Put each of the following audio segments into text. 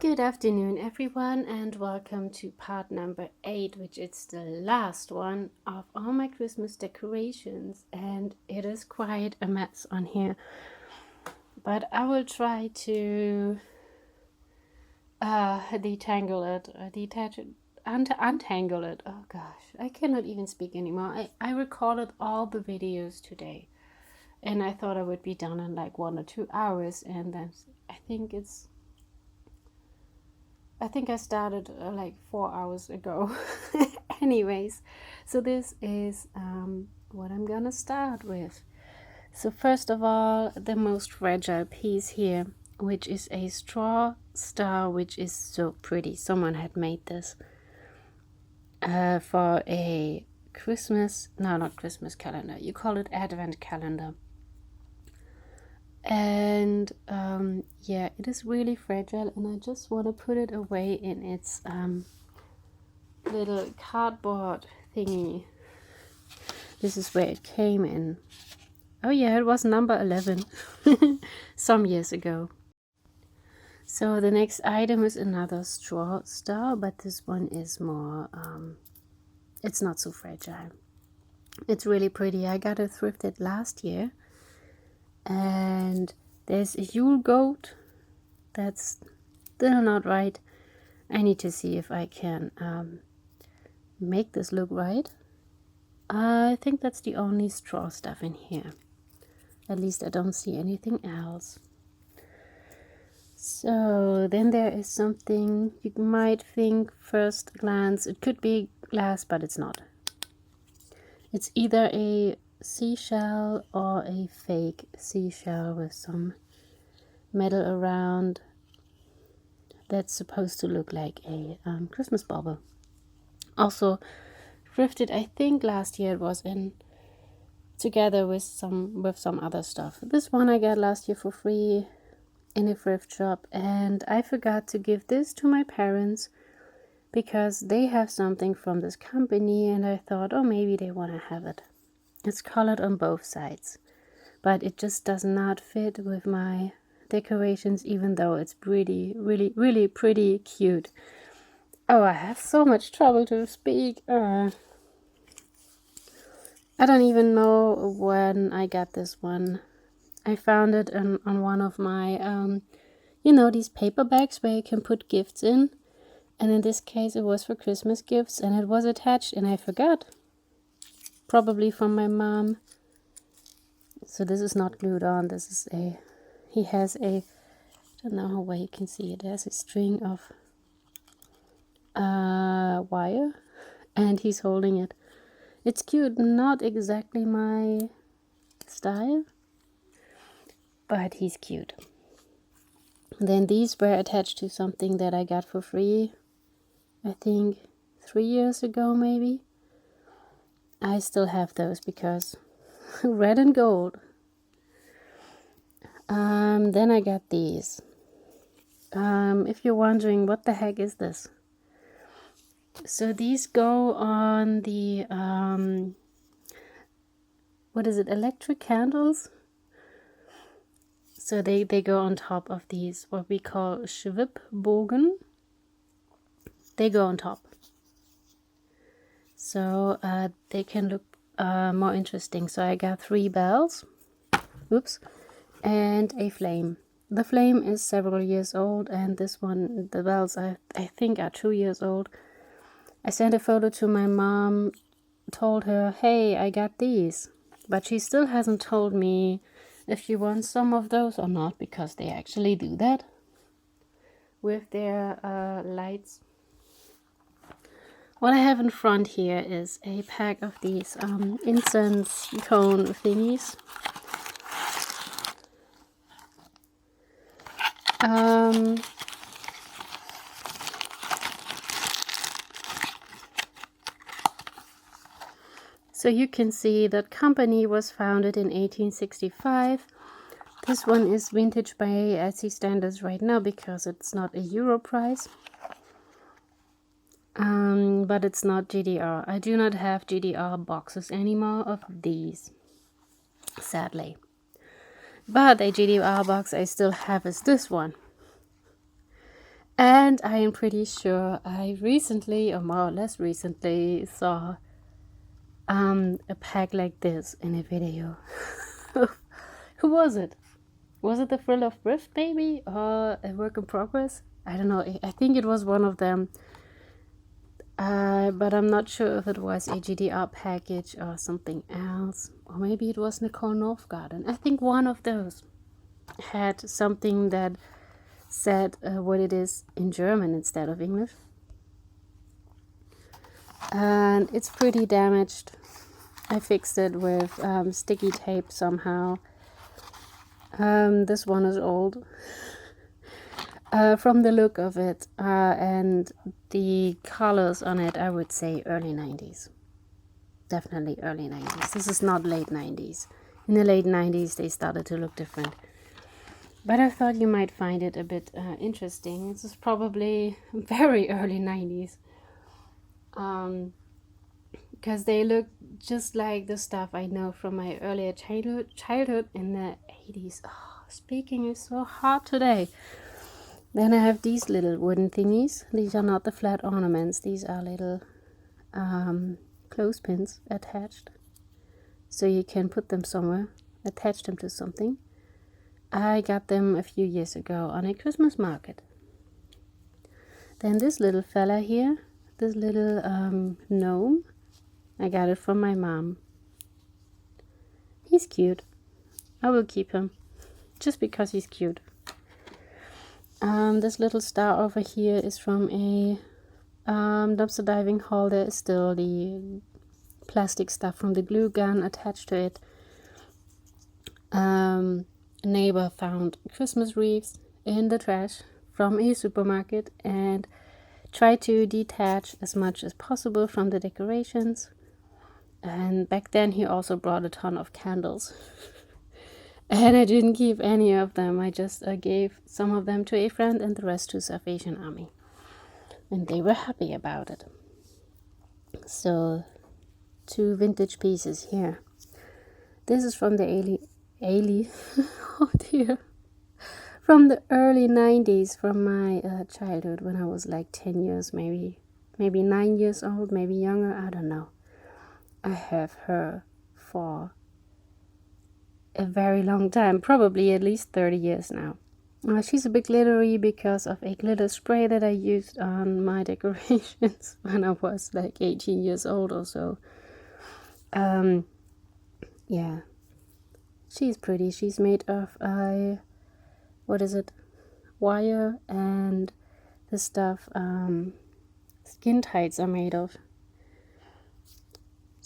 Good afternoon, everyone, and welcome to part number 8, which is the last one of all my Christmas decorations. And it is quite a mess on here, but I will try to detangle it, detach it, untangle it. Oh gosh, I cannot even speak anymore. I recorded all the videos today, and I thought I would be done in like 1 or 2 hours, and then I think I started like 4 hours ago. Anyways, so this is what I'm gonna start with. So first of all, the most fragile piece here, which is a straw star, which is so pretty. Someone had made this for a not Christmas calendar. You call it Advent calendar. And yeah, it is really fragile, and I just want to put it away in its little cardboard thingy. This is where it came in. Oh yeah, it was number 11 some years ago. So the next item is another straw star, but this one is more it's not so fragile. It's really pretty. I got it thrifted last year. And there's a Yule goat that's still not right. I need to see if I can make this look right. I think that's the only straw stuff in here. At least I don't see anything else. So then there is something you might think first glance it could be glass, but it's not. It's either a seashell or a fake seashell with some metal around that's supposed to look like a Christmas bauble. Also thrifted, I think last year it was in together with some other stuff. This one I got last year for free in a thrift shop, and I forgot to give this to my parents because they have something from this company, and I thought, oh, maybe they want to have it. It's colored on both sides, but it just does not fit with my decorations, even though it's really pretty cute. Oh, I have so much trouble to speak. I don't even know when I got this one. I found it on one of my these paper bags where you can put gifts in, and in this case it was for Christmas gifts, and it was attached and I forgot, probably from my mom. So this is not glued on. This is he has a, I don't know how well you can see it. There's a string of wire, and he's holding it. It's cute, not exactly my style, but he's cute. Then these were attached to something that I got for free, I think 3 years ago maybe. I still have those because red and gold. Then I got these. If you're wondering what the heck is this, so these go on the what is it, electric candles. So they go on top of these, what we call Schwibbogen. They go on top, so they can look more interesting. So I got 3 bells, oops, and a flame. The flame is several years old, and this one, the bells, I think are 2 years old. I sent a photo to my mom, told her, hey, I got these, but she still hasn't told me if she wants some of those or not, because they actually do that with their lights. What I have in front here is a pack of these incense cone thingies. So you can see that company was founded in 1865. This one is vintage by Etsy standards right now because it's not a Euro price. But it's not GDR. I do not have GDR boxes anymore of these, sadly. But a GDR box I still have is this one. And I am pretty sure I recently, or more or less recently, saw a pack like this in a video. Who was it? Was it the Frill of Briff maybe, or a work in progress? I don't know. I think it was one of them. But I'm not sure if it was a GDR package or something else. Or maybe it was Nicole Northgarden. I think one of those had something that said what it is in German instead of English. And it's pretty damaged. I fixed it with sticky tape somehow. This one is old. From the look of it and the colors on it, I would say early 90s. Definitely early 90s. This is not late 90s. In the late 90s, they started to look different. But I thought you might find it a bit interesting. This is probably very early 90s. Because they look just like the stuff I know from my earlier childhood in the 80s. Oh, speaking is so hard today. Then I have these little wooden thingies. These are not the flat ornaments. These are little clothespins attached. So you can put them somewhere, attach them to something. I got them a few years ago on a Christmas market. Then this little fella here, this little gnome, I got it from my mom. He's cute. I will keep him, just because he's cute. This little star over here is from a dumpster diving haul. There is still the plastic stuff from the glue gun attached to it. A neighbor found Christmas wreaths in the trash from a supermarket and tried to detach as much as possible from the decorations. And back then he also brought a ton of candles. And I didn't keep any of them. I just gave some of them to a friend and the rest to Salvation Army. And they were happy about it. So, 2 vintage pieces here. This is from the oh dear. From the early 90s, from my childhood, when I was like 10 years, maybe 9 years old, maybe younger, I don't know. I have her for a very long time, probably at least 30 years now. She's a bit glittery because of a glitter spray that I used on my decorations when I was like 18 years old or so. Yeah, she's pretty. She's made of wire and the stuff skin tights are made of.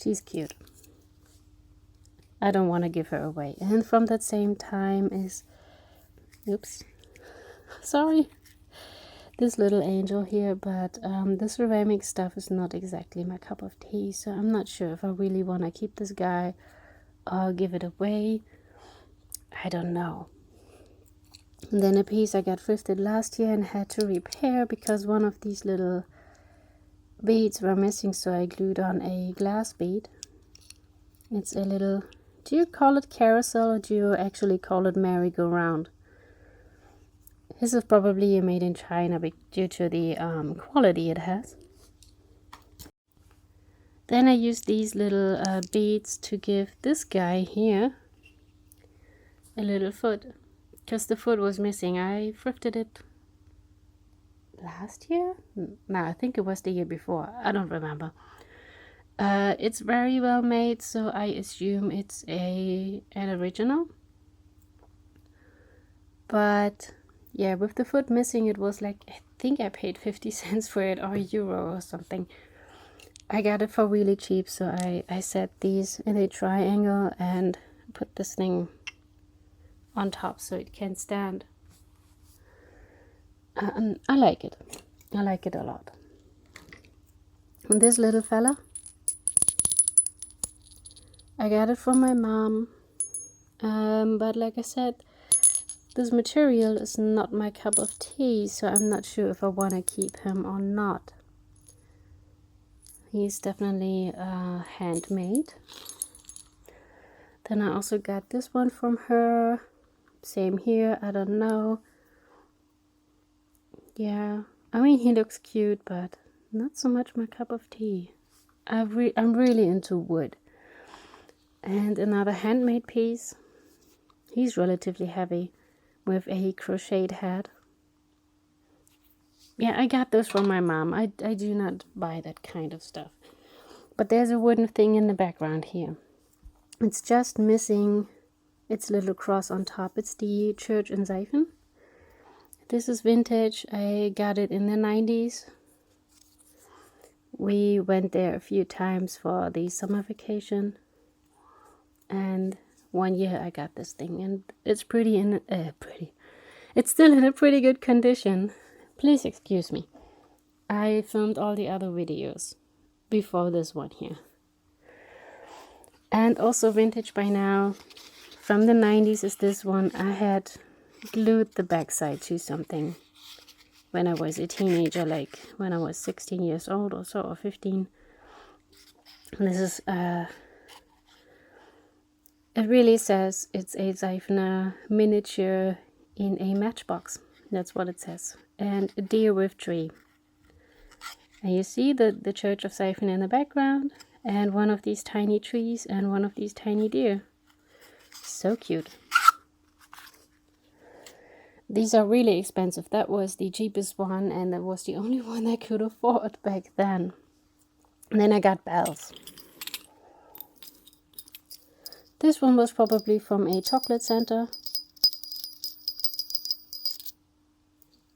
She's cute. I don't want to give her away. And from that same time is, oops, sorry, this little angel here, but the ceramic stuff is not exactly my cup of tea, so I'm not sure if I really want to keep this guy or give it away. I don't know. And then a piece I got thrifted last year and had to repair because one of these little beads were missing, so I glued on a glass bead. It's a little, do you call it carousel or do you actually call it merry-go-round? This is probably made in China due to the quality it has. Then I used these little beads to give this guy here a little foot, because the foot was missing. I thrifted it last year? No, I think it was the year before. I don't remember. It's very well made, so I assume it's an original. But yeah, with the foot missing, it was like, I think I paid 50 cents for it, or €1 or something. I got it for really cheap, so I set these in a triangle and put this thing on top so it can stand. I like it. I like it a lot. And this little fella, I got it from my mom. But like I said, this material is not my cup of tea, so I'm not sure if I want to keep him or not. He's definitely handmade. Then I also got this one from her. Same here, I don't know. Yeah, I mean, he looks cute, but not so much my cup of tea. I'm really into wood. And another handmade piece. He's relatively heavy with a crocheted head. Yeah, I got those from my mom. I do not buy that kind of stuff. But there's a wooden thing in the background here. It's just missing its little cross on top. It's the church in Seifen. This is vintage. I got it in the 90s. We went there a few times for the summer vacation. And one year I got this thing, and it's it's still in a pretty good condition. Please excuse me. I filmed all the other videos before this one here. And also vintage by now. From the 90s is this one. I had glued the backside to something when I was a teenager, like when I was 16 years old or so, or 15. And this is it really says it's a Seifener miniature in a matchbox. That's what it says. And a deer with tree. And you see the church of Seifen in the background, and one of these tiny trees and one of these tiny deer. So cute. These are really expensive. That was the cheapest one, and that was the only one I could afford back then. And then I got bells. This one was probably from a chocolate center.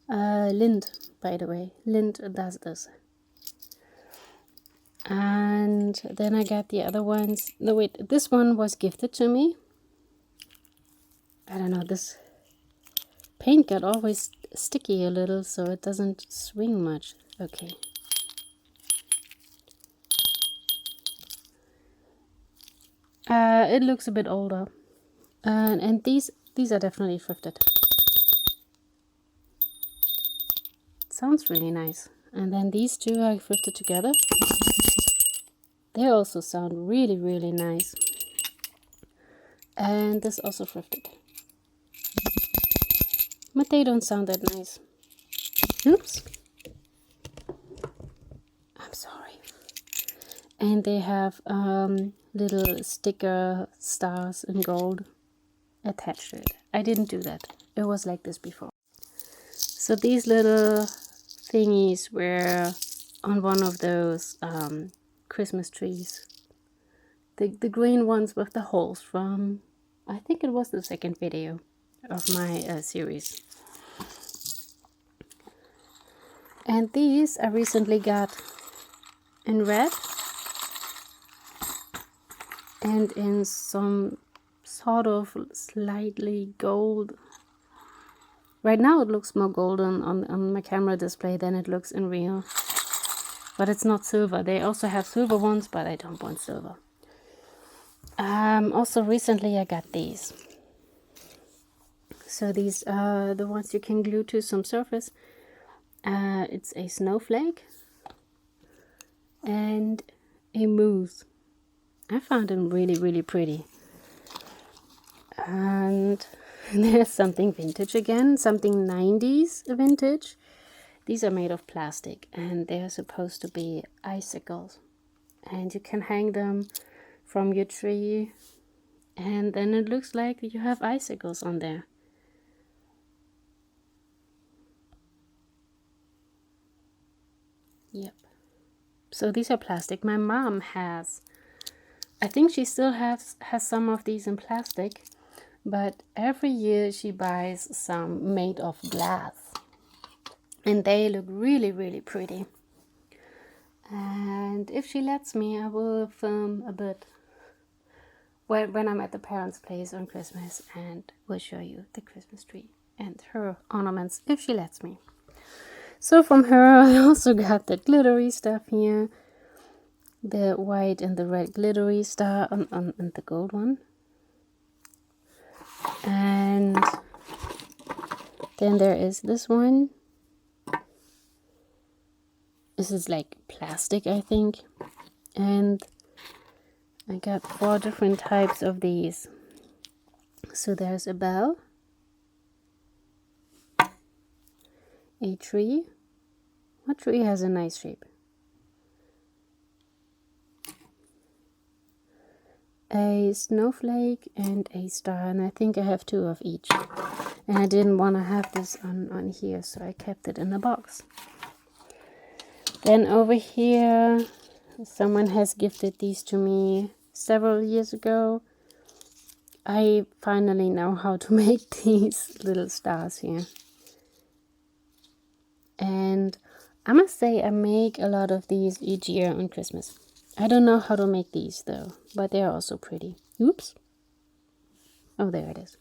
Lind, by the way. Lind does this. And then I got the other ones. No, wait, this one was gifted to me. I don't know, this paint got always sticky a little, so it doesn't swing much. Okay. It looks a bit older. And these are definitely thrifted. Sounds really nice. And then these two are thrifted together. They also sound really, really nice. And this also thrifted. But they don't sound that nice. Oops. I'm sorry. And they have little sticker stars in gold attached to it. I didn't do that. It was like this before. So these little thingies were on one of those Christmas trees. The green ones with the holes from, I think it was the second video of my series. And these I recently got in red and in some sort of slightly gold. Right now it looks more golden on my camera display than it looks in real. But it's not silver. They also have silver ones, but I don't want silver. Also recently I got these. So these are the ones you can glue to some surface. It's a snowflake and a moose. I found them really, really pretty. And there's something vintage again, something 90s vintage. These are made of plastic and they're supposed to be icicles. And you can hang them from your tree and then it looks like you have icicles on there. Yep. So these are plastic. My mom has, I think she still has some of these in plastic, but every year she buys some made of glass. And they look really, really pretty. And if she lets me, I will film a bit when I'm at the parents' place on Christmas, and we'll show you the Christmas tree and her ornaments if she lets me. So from her I also got the glittery stuff here. The white and the red glittery star on the gold one. And then there is this one. This is like plastic, I think. And I got 4 different types of these. So there's a bell, a tree. What tree has a nice shape? A snowflake and a star, and I think I have 2 of each. And I didn't want to have this on here, so I kept it in a box. Then over here, someone has gifted these to me several years ago. I finally know how to make these little stars here. And I must say I make a lot of these each year on Christmas. I don't know how to make these though, but they're also pretty. Oops. Oh, there it is.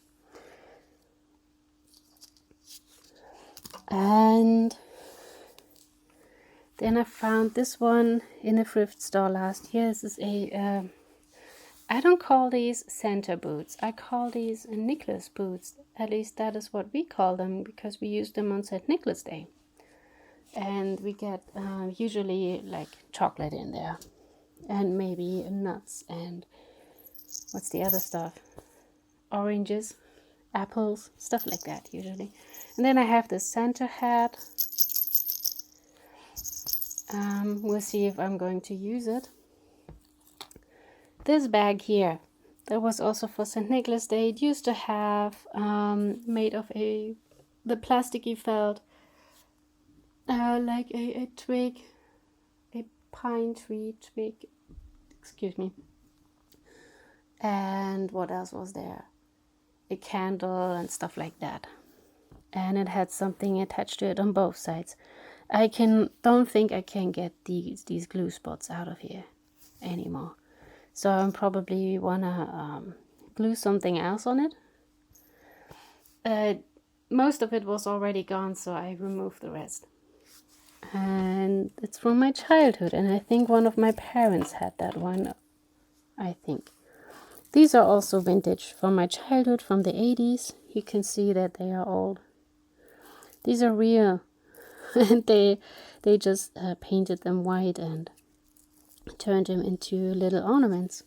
And then I found this one in a thrift store last year. This is a, I don't call these Santa boots. I call these Nicholas boots. At least that is what we call them because we use them on St. Nicholas Day. And we get usually like chocolate in there. And maybe nuts and what's the other stuff? Oranges, apples, stuff like that usually. And then I have this Santa hat. We'll see if I'm going to use it. This bag here, that was also for St. Nicholas Day. It used to have made of the plasticky felt, like a twig, a pine tree twig, excuse me. And what else was there? A candle and stuff like that. And it had something attached to it on both sides. I don't think I can get these glue spots out of here anymore. So I'm probably wanna glue something else on it. Most of it was already gone, so I removed the rest. And it's from my childhood, and I think one of my parents had that one, I think. These are also vintage from my childhood, from the 80s. You can see that they are old. These are real. And they just painted them white and turned them into little ornaments.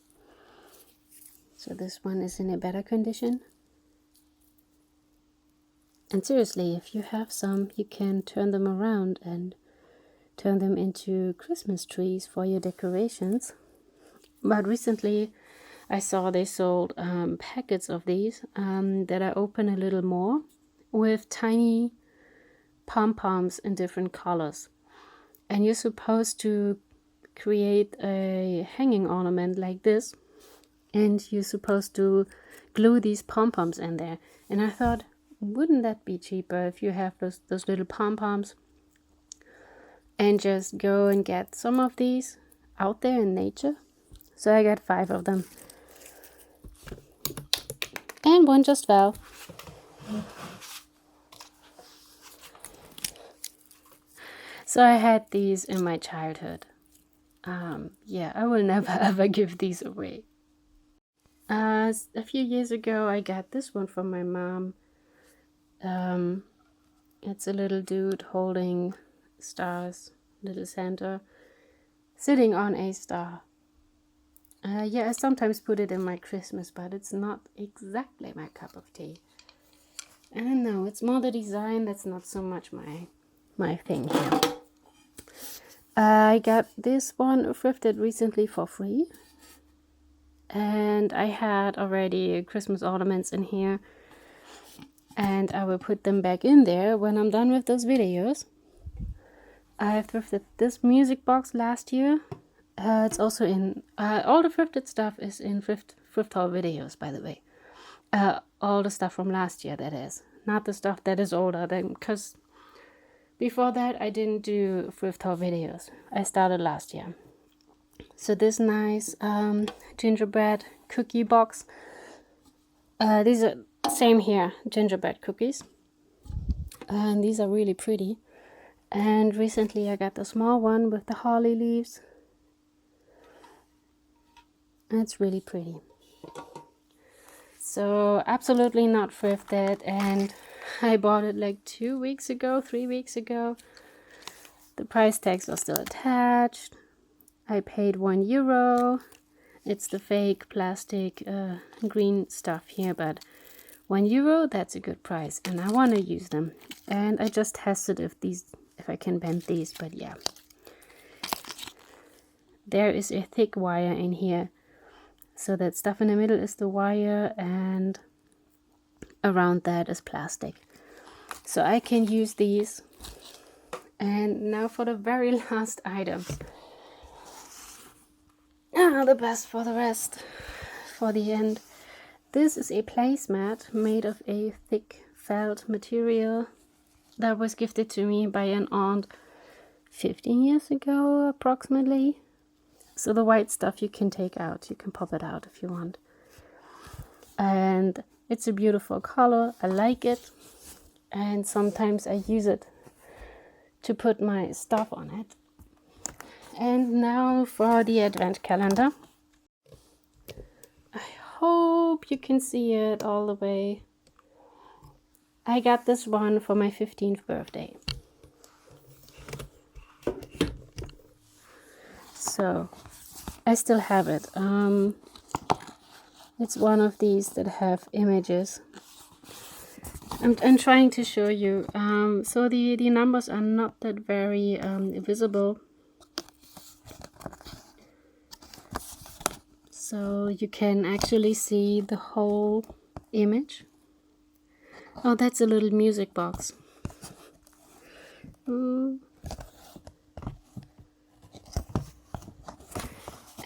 So this one is in a better condition. And seriously, if you have some, you can turn them around and turn them into Christmas trees for your decorations. But recently I saw they sold packets of these that I open a little more with tiny pom-poms in different colors. And you're supposed to create a hanging ornament like this, and you're supposed to glue these pom-poms in there. And I thought, wouldn't that be cheaper if you have those little pom-poms and just go and get some of these out there in nature? So I got 5 of them. And one just fell. So I had these in my childhood. Yeah, I will never ever give these away. A few years ago I got this one from my mom. It's a little dude holding stars, little Santa, sitting on a star. Yeah, I sometimes put it in my Christmas, but it's not exactly my cup of tea. I don't know, it's more the design that's not so much my thing here. I got this one thrifted recently for free. And I had already Christmas ornaments in here. And I will put them back in there when I'm done with those videos. I thrifted this music box last year. It's also in... all the thrifted stuff is in thrift haul videos, by the way. All the stuff from last year, that is. Not the stuff that is older, because... before that, I didn't do thrift haul videos. I started last year. So this nice gingerbread cookie box. These are same here, gingerbread cookies. And these are really pretty. And recently I got the small one with the holly leaves. And it's really pretty. So absolutely not thrifted, and I bought it like 3 weeks ago. The price tags are still attached. I paid €1. It's the fake plastic green stuff here, but €1, that's a good price, and I want to use them. And I just tested if I can bend these, but yeah. There is a thick wire in here, so that stuff in the middle is the wire, and around that is plastic. So I can use these. And now for the very last item. The best for the rest, for the end. This is a placemat made of a thick felt material that was gifted to me by an aunt 15 years ago, approximately. So the white stuff you can take out, you can pop it out if you want. And it's a beautiful color, I like it. And sometimes I use it to put my stuff on it. And now for the advent calendar. I hope you can see it all the way. I got this one for my 15th birthday. So I still have it. It's one of these that have images. I'm trying to show you. So the numbers are not that very visible. So you can actually see the whole image. Oh, that's a little music box.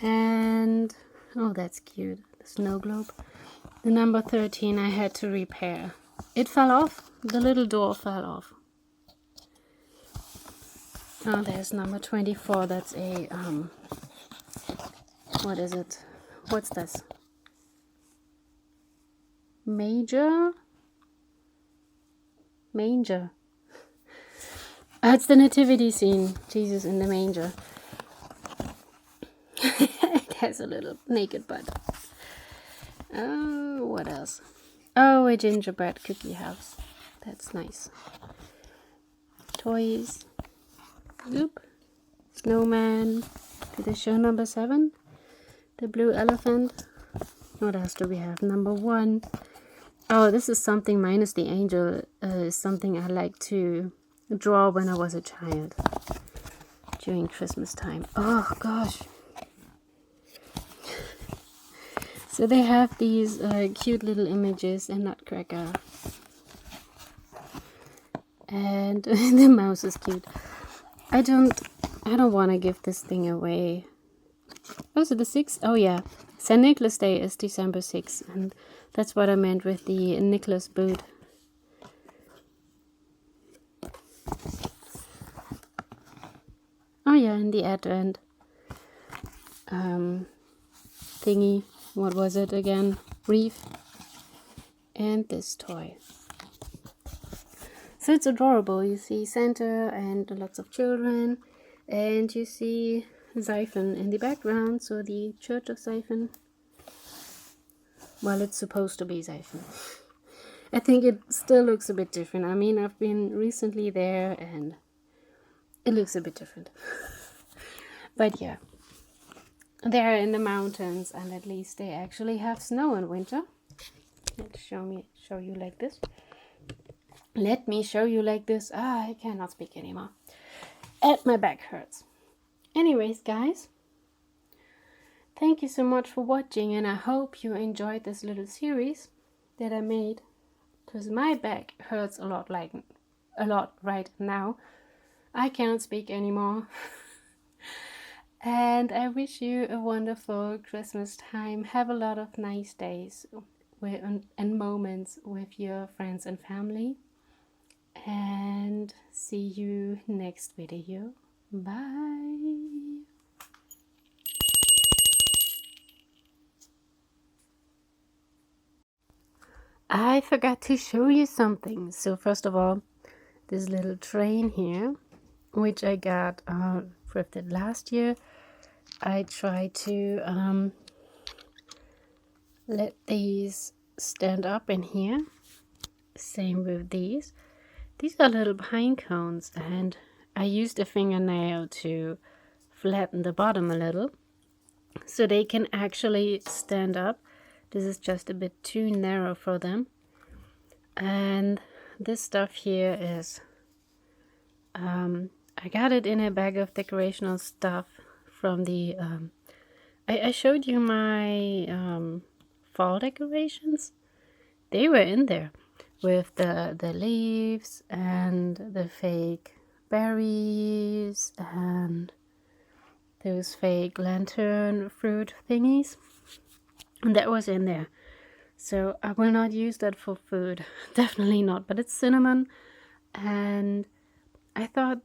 And, oh, that's cute. The snow globe. The number 13 I had to repair. It fell off. The little door fell off. Oh, there's number 24. That's a, what is it? What's this? Manger? It's the nativity scene. Jesus in the manger. It has a little naked butt. Oh, what else? Oh, a gingerbread cookie house. That's nice. Toys. Oop. Snowman. Did they show number 7? The blue elephant. What else do we have? Number 1. Oh, this is something minus the angel. Something I like to draw when I was a child. During Christmas time. Oh, gosh. So they have these cute little images and Nutcracker. And the mouse is cute. I don't want to give this thing away. Oh, so the 6th? Oh, yeah. St. Nicholas Day is December 6th. And that's what I meant with the Nicholas boot. Oh, yeah, and the Advent thingy. What was it again? Wreath. And this toy. So it's adorable. You see Santa and lots of children. And you see Siphon in the background. So the Church of Siphon. Well, it's supposed to be Siphon. I think it still looks a bit different. I mean, I've been recently there and it looks a bit different. But yeah. They're in the mountains, and at least they actually have snow in winter. Let's show you like this. Let me show you like this. I cannot speak anymore. And my back hurts. Anyways, guys, thank you so much for watching, and I hope you enjoyed this little series that I made, because my back hurts a lot right now. I cannot speak anymore. And I wish you a wonderful Christmas time. Have a lot of nice days and moments with your friends and family. And see you next video. Bye. I forgot to show you something. So first of all, this little train here, which I got thrifted last year. I try to let these stand up in here. Same with these. These are little pine cones, and I used a fingernail to flatten the bottom a little so they can actually stand up. This is just a bit too narrow for them. And this stuff here is, I got it in a bag of decorational stuff from the, I showed you my fall decorations. They were in there with the leaves and the fake berries and those fake lantern fruit thingies. And that was in there. So I will not use that for food. Definitely not. But it's cinnamon. And I thought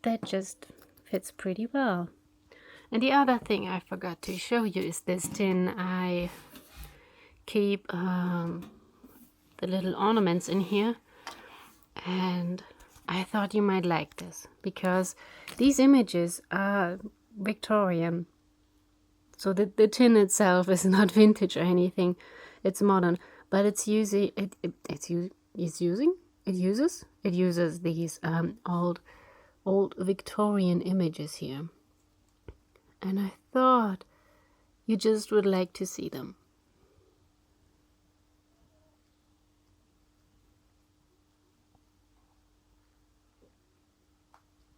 that just fits pretty well. And the other thing I forgot to show you is this tin. I keep the little ornaments in here. And I thought you might like this. Because these images are Victorian. So the tin itself is not vintage or anything. It's modern, but it uses these old Victorian images here, and I thought you just would like to see them.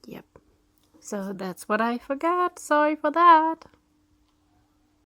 Yep. So that's what I forgot. Sorry for that.